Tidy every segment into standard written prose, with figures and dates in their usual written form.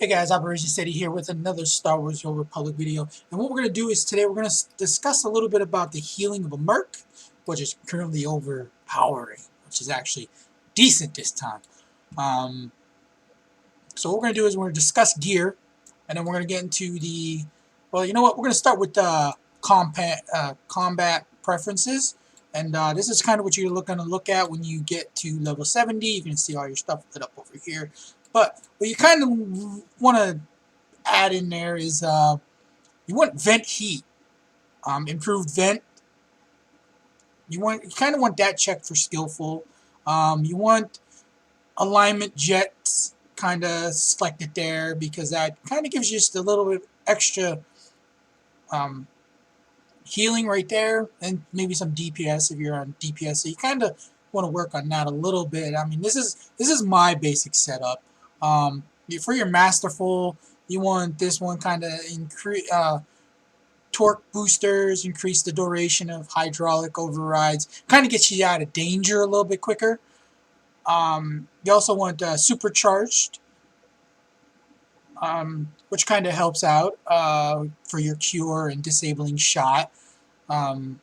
Hey guys, Operation Steady here with another Star Wars The Old Republic video. And what we're going to do is today we're going to discuss a little bit about the healing of a Merc, which is currently overpowering, which is actually decent this time. Um, so what we're going to do is we're going to discuss gear, and then we're going to get into the, well, you know what, we're going to start with the combat preferences. And this is kind of what you're going to look at when you get to level 70. You can see all your stuff lit up over here. But what you kind of want to add in there is you want vent heat, improved vent. You kind of want that checked for skillful. You want alignment jets kind of selected there because that kind of gives you just a little bit extra um, healing right there, and maybe some DPS if you're on DPS. So you kind of want to work on that a little bit. I mean, this is my basic setup. For your masterful, you want this one kind of increase. Torque boosters, increase the duration of hydraulic overrides, kind of gets you out of danger a little bit quicker. You also want supercharged, which kind of helps out for your cure and disabling shot. Kind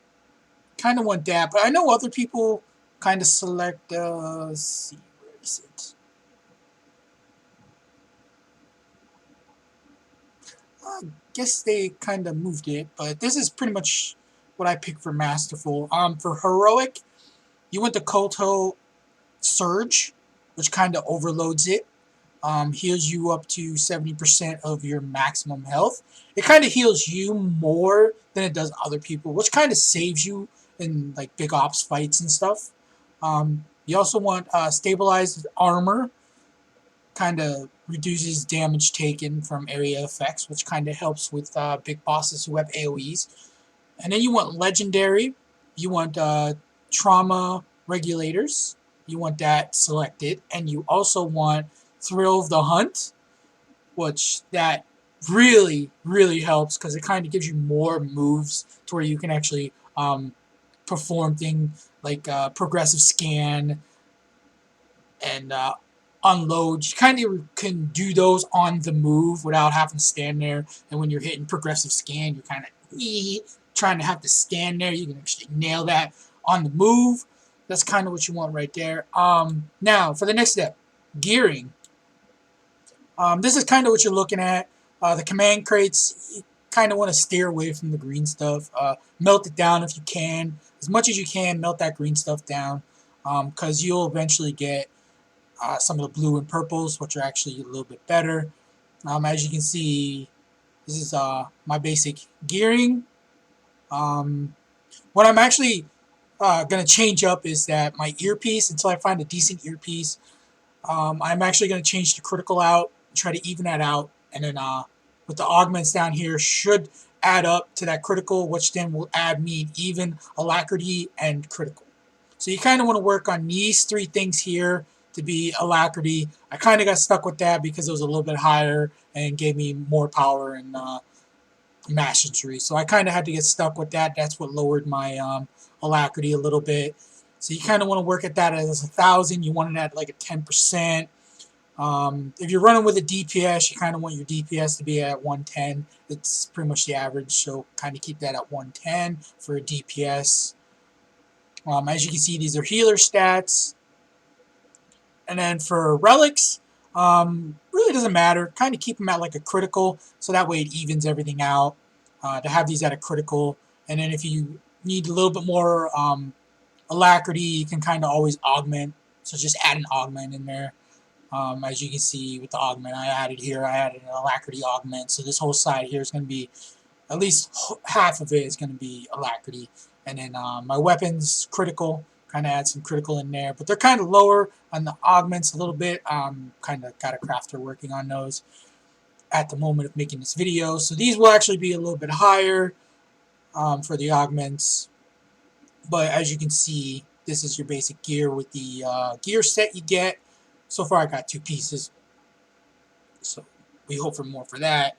of want that, but I know other people kind of select, let's see, where is it? I guess they kind of moved it, but this is pretty much what I picked for Masterful. For Heroic, you want the Koto Surge, which kind of overloads it. Heals you up to 70% of your maximum health. It kind of heals you more than it does other people, which kind of saves you in like big ops fights and stuff. You also want stabilized armor, kind of reduces damage taken from area effects, which kind of helps with big bosses who have AoEs. And then you want legendary. You want trauma regulators. You want that selected, and you also want Thrill of the Hunt, which that really helps because it kind of gives you more moves to where you can actually perform things like progressive scan and unload. You kind of can do those on the move without having to stand there. And when you're hitting progressive scan, you're kind of trying to have to stand there. You can actually nail that on the move. That's kind of what you want right there. Now, for the next step, gearing. This is kind of what you're looking at. The command crates, you kind of want to steer away from the green stuff. Melt it down if you can. As much as you can, melt that green stuff down because you'll eventually get some of the blue and purples, which are actually a little bit better. As you can see, this is my basic gearing. What I'm actually going to change up is that my earpiece, until I find a decent earpiece, I'm actually going to change the critical out, try to even that out, and then with the augments down here should add up to that critical, which then will add me even alacrity and critical. So you kind of want to work on these three things here to be alacrity. I kind of got stuck with that because it was a little bit higher and gave me more power and mastery. So I kind of had to get stuck with that. That's what lowered my alacrity a little bit. So you kind of want to work at that as 1,000. You want it at like a 10%. If you're running with a DPS, you kind of want your DPS to be at 110. It's pretty much the average, so kind of keep that at 110 for a DPS. As you can see, these are healer stats. And then for relics, really doesn't matter. Kind of keep them at like a critical, so that way it evens everything out. To have these at a critical, and then if you need a little bit more alacrity, you can kind of always augment. So just add an augment in there. As you can see with the augment I added here, I added an alacrity augment. So this whole side here is going to be, at least half of it is going to be alacrity. And then my weapons, critical, kind of add some critical in there. But they're kind of lower on the augments a little bit. Kind of got a crafter working on those at the moment of making this video. So these will actually be a little bit higher for the augments. But as you can see, this is your basic gear with the gear set you get. So far I got 2 pieces. So we hope for more for that.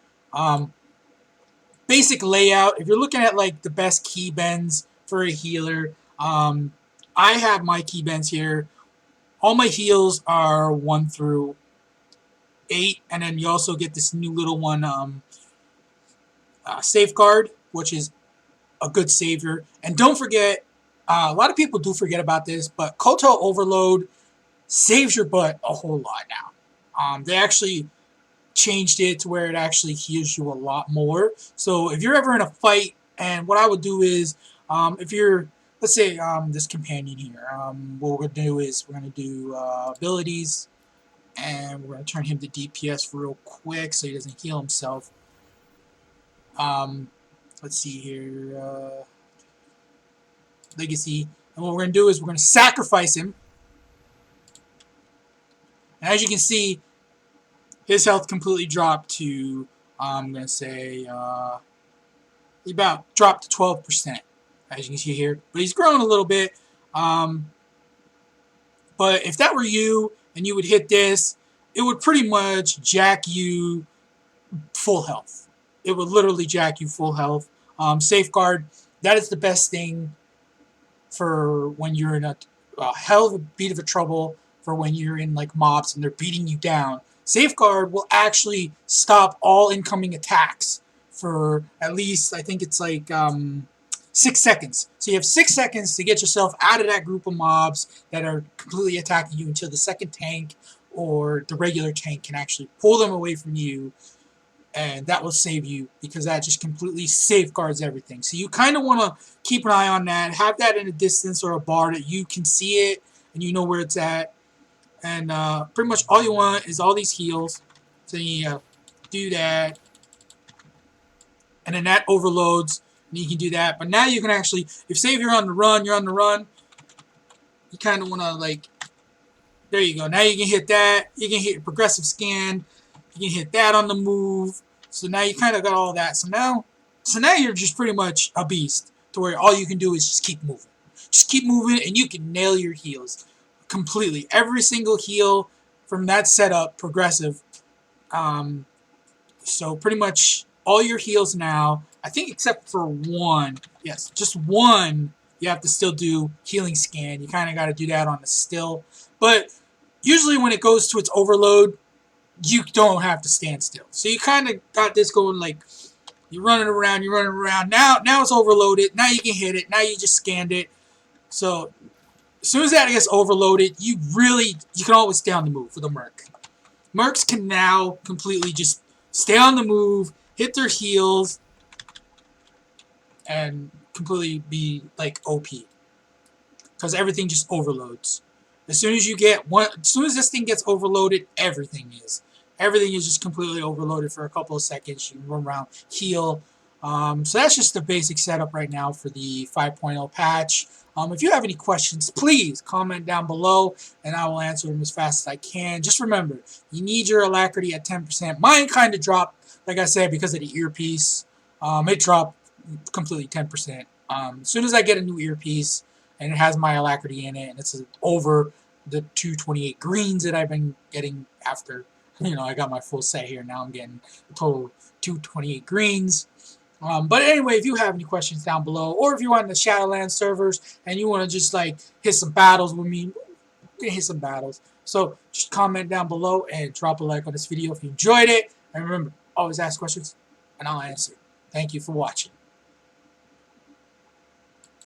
Basic layout, if you're looking at like the best Keybinds for a healer, I have my Keybinds here. All my heals are 1 through 8, and then you also get this new little one, Safeguard, which is a good savior. And don't forget, a lot of people do forget about this, but Kotal Overload saves your butt a whole lot now. They actually changed it to where it actually heals you a lot more. So if you're ever in a fight, and what I would do is, if you're, let's say, this companion here, what we're going to do is we're going to do abilities, and we're going to turn him to DPS real quick so he doesn't heal himself. Let's see here, Legacy. And what we're going to do is we're going to sacrifice him. And as you can see, his health completely dropped to, I'm going to say, he about dropped to 12%, as you can see here. But he's grown a little bit. But if that were you, and you would hit this, it would pretty much jack you full health. It would literally jack you full health. Safeguard, that is the best thing for when you're in a hell of a beat of a trouble, for when you're in like mobs and they're beating you down. Safeguard will actually stop all incoming attacks for at least, I think it's like 6 seconds. So you have 6 seconds to get yourself out of that group of mobs that are completely attacking you until the second tank or the regular tank can actually pull them away from you. And that will save you, because that just completely safeguards everything. So you kind of want to keep an eye on that. Have that in a distance or a bar that you can see it and you know where it's at. And pretty much all you want is all these heals. So you do that. And then that overloads. And you can do that. But now you can actually, if say if you're on the run, you kind of want to like, there you go. Now you can hit that. You can hit progressive scan. You can hit that on the move. So now you kind of got all that. So now you're just pretty much a beast, to where all you can do is just keep moving. Just keep moving, and you can nail your heals completely. Every single heal from that setup, progressive. So pretty much all your heals now, I think except for one. Yes, just one. You have to still do healing scan. You kind of got to do that on the still. But usually when it goes to its overload, you don't have to stand still. So you kind of got this going, like you're running around. Now it's overloaded. Now you can hit it. Now you just scanned it. So as soon as that gets overloaded, you can always stay on the move with a Merc. Mercs can now completely just stay on the move, hit their heals, and completely be like OP. Because everything just overloads. As soon as this thing gets overloaded, everything is just completely overloaded for a couple of seconds. You can run around, heal. So that's just the basic setup right now for the 5.0 patch. If you have any questions, please comment down below, and I will answer them as fast as I can. Just remember, you need your alacrity at 10%. Mine kind of dropped, like I said, because of the earpiece. It dropped completely 10%. As soon as I get a new earpiece, and it has my alacrity in it, and it's over the 228 greens that I've been getting after, I got my full set here. Now I'm getting a total 228 greens. But anyway, if you have any questions down below, or if you're on the Shadowlands servers and you want to just like hit some battles with me, we can hit some battles. So just comment down below and drop a like on this video if you enjoyed it. And remember, always ask questions and I'll answer. Thank you for watching.